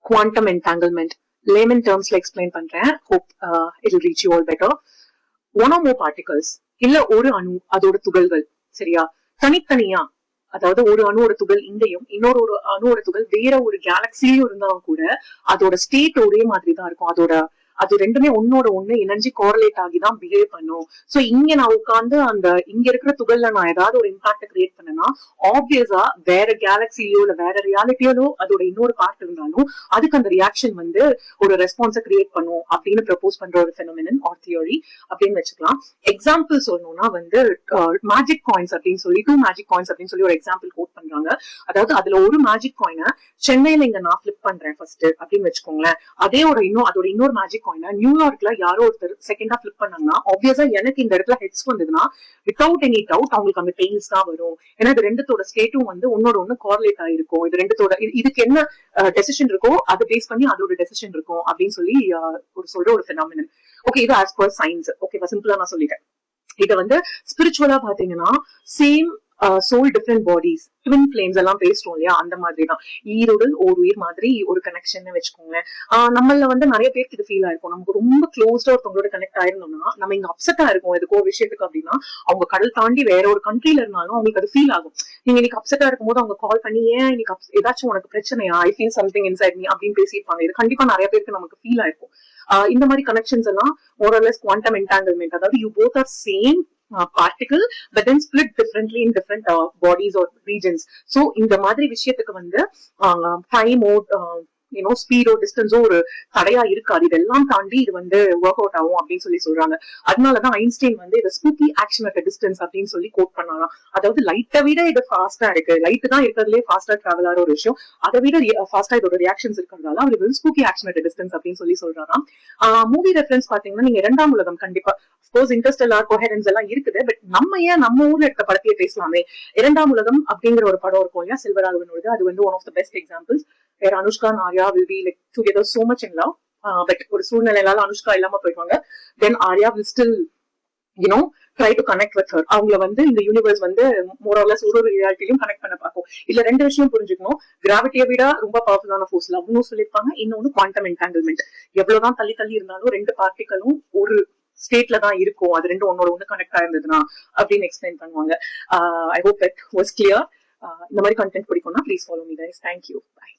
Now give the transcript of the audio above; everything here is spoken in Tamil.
குவாண்டம் என்டாங்கிள்மெண்ட் லேமன் டேர்ம்ஸ்ல எக்ஸ்பிளைன் பண்றேன். Hope it will reach you all better. One or more particles, இல்ல ஒரு அணு அதோட துகள்கள், சரியா, தனித்தனியா, அதாவது ஒரு அணுவோட துகள் இங்கேயும் இன்னொரு ஒரு அணுவோட துகள் வேற ஒரு கேலக்சியும் இருந்தாலும் கூட அதோட ஸ்டேட் ஒரே மாதிரி தான் இருக்கும். அது ரெண்டுமே ஒன்னோட ஒண்ணு இணைஞ்சு கோரலேட் ஆகி தான் பிஹேவ் பண்ணும். சோ இங்க நான் உட்காந்து அந்த இங்க இருக்கிற துகள்ல நான் ஏதாவது ஒரு இம்பாக்ட் கிரியேட் பண்ணேன்னா ஆப்வியஸா வேற கேலக்சிலயோ இல்ல வேற ரியாலிட்டியோ அதோட இன்னொரு பார்ட் இருந்தாலும் அதுக்கு அந்த ரியாக்ஷன் வந்து ஒரு ரெஸ்பான்ஸை கிரியேட் பண்ணும் அப்படின்னு ப்ரப்போஸ் பண்ற ஒரு ஃபெனோமெனன் ஆர் தியரி அப்படின்னு வச்சுக்கலாம். எக்ஸாம்பிள் சொல்லணும்னா வந்து மேஜிக் காயின்ஸ் அப்படின்னு சொல்லி 2 மேஜிக் காயின்ஸ் அப்படின்னு சொல்லி ஒரு எக்ஸாம்பிள் கோட் பண்றாங்க. அதாவது அதுல ஒரு மேஜிக் காயினை சென்னையில இங்க நான் பிளிப் பண்றேன் ஃபர்ஸ்ட் அப்படின்னு வச்சுக்கோங்களேன். அதோட இன்னொரு மேஜிக் காயினை நியூயார்க்ல யாரோ ஒருத்தர் செகண்டா பிளிப் பண்ணாங்கன்னா ஆப்வியஸா எனக்கு இந்த இடத்துல ஹெட்ஸ் வந்ததுன்னா வித்தவுட் எனி டவுட் அவங்களுக்கு அந்த பெயின்ஸ் தான் வரும். ஏன்னா இது ரெண்டுத்தோட ஸ்டேட்டும் வந்து ஒன்னோட ஒண்ணு கோரிலேட் ஆயிருக்கும். இது ரெண்டுத்தோட இதுக்கு என்ன டெசிஷன் இருக்கோ அதை பேஸ் பண்ணி அதோட டெசிஷன் இருக்கும் அப்படின்னு சொல்லி சொல்ற ஒரு ஃபெனாமினன். ஓகே, இது ஆஸ் பர் சயின்ஸ். ஓகேவா, சிம்பிளா நான் சொல்லிட்டேன். இத வந்து ஸ்பிரிச்சுவலா பாத்தீங்கன்னா same soul different bodies, twin flames எல்லாம் பேசுறோம் இல்லையா, அந்த மாதிரிதான் ஈருடல் ஓர் உயிர் மாதிரி ஒரு கனெக்ஷன் வச்சுக்கோங்களேன். நம்மள வந்து நிறைய பேருக்கு இது ஃபீல் ஆயிருக்கும். நமக்கு ரொம்ப க்ளோஸ்டா ஒருத்தவங்களோட கனெக்ட் ஆயிருந்தோம்னா நம்ம இங்க அப்செட்டா இருக்கும் எதுக்கோ ஒரு விஷயத்துக்கு அப்படின்னா அவங்க கடல் தாண்டி வேற ஒரு கண்ட்ரில இருந்தாலும் அவங்களுக்கு அது ஃபீல் ஆகும். நீங்க இன்னைக்கு அப்செட்டா இருக்கும் போது அவங்க கால் பண்ணி ஏன் இன்னைக்கு ஏதாச்சும் உனக்கு பிரச்சனையா, I feel something inside me அப்படின்னு பேசியிருப்பாங்க. இது கண்டிப்பா நிறைய பேருக்கு நமக்கு ஃபீல் ஆயிருக்கும். இந்த மாதிரி கனெக்ஷன்ஸ் எல்லாம் more or less quantum entanglement. அதாவது you both are same particle but then split differently in different bodies or regions. So இந்த மாதிரி விஷயத்துக்கு வந்து time or ஸ்பீடோ டிஸ்டன்ஸோ ஒரு தடையா இருக்காது. இதெல்லாம் தாண்டி இது வந்து ஒர்க் அவுட் ஆகும் அப்படின்னு சொல்லி சொல்றாங்க. அதனாலதான் ஐன்ஸ்டைன் வந்து இதை ஸ்பூக்கி ஆக்ஷன் அட் டிஸ்டன்ஸ் அப்படின்னு சொல்லி கோட் பண்ணலாம். அதாவது லைட்டை விட இது ஃபாஸ்டா இருக்கு, லைட் தான் இருக்கிறதுலே ஃபாஸ்டா டிராவல் ஆகிற ஒரு விஷயம், அதை விட ஃபாஸ்டா இதோட ரியாக்ஷன்ஸ் இருக்கிறதால அவருக்கு வந்து ஸ்பூக்கி ஆக்ஷன் அட் டிஸ்டன்ஸ் அப்படின்னு சொல்லி சொல்றாராம். மூவி ரெஃபரன்ஸ் பாத்தீங்கன்னா நீங்க 2ஆம் உலகம் கண்டிப்பா அஃப்கோர்ஸ் இன்டர்ஸ்டெல்லார் கோஹெரன்ஸ் எல்லாம் இருக்குது. பட் நம்ம ஊர்ல எடுத்த படத்தையே பேசலாமே. 2ஆம் உலகம் அப்படிங்கிற ஒரு படம் இருக்கும் இல்லையா, செல்வராகவனோட, அது வந்து one of the best examples. வேற Anushka and Arya will be like together so much in love, but ஒரு சூழ்நிலையால அனுஷ்கா இல்லாம போயிடுவாங்க. Then Arya will still try to connect with her. அவங்கள வந்து இந்த யூனிவர்ஸ் வந்து மோர் ஆர் லெஸ் ஒரு ரியாலிட்டியும் கனெக்ட் பண்ண பார்க்கும். இல்ல 2 விஷயம் புரிஞ்சுக்கணும். கிராவிட்டியை விட ரொம்ப பவர்ஃபுல்லான ஃபோர்ஸ் லவ்னு சொல்லியிருப்பாங்க. இன்னொன்னு குவாண்டம் என்டாங்கிள்மெண்ட். எவ்வளவுதான் தள்ளி இருந்தாலும் 2 பார்ட்டிகளும் ஒரு ஸ்டேட்ல தான் இருக்கும். அது ரெண்டும் ஒன்னோட ஒண்ணு கனெக்ட் ஆயிருந்ததுன்னா அப்படின்னு எக்ஸ்பிளைன் பண்ணுவாங்க. I hope it was clear. இந்த மாதிரி கண்டென்ட் பிடிக்கும்னா please follow me guys. Thank you. By.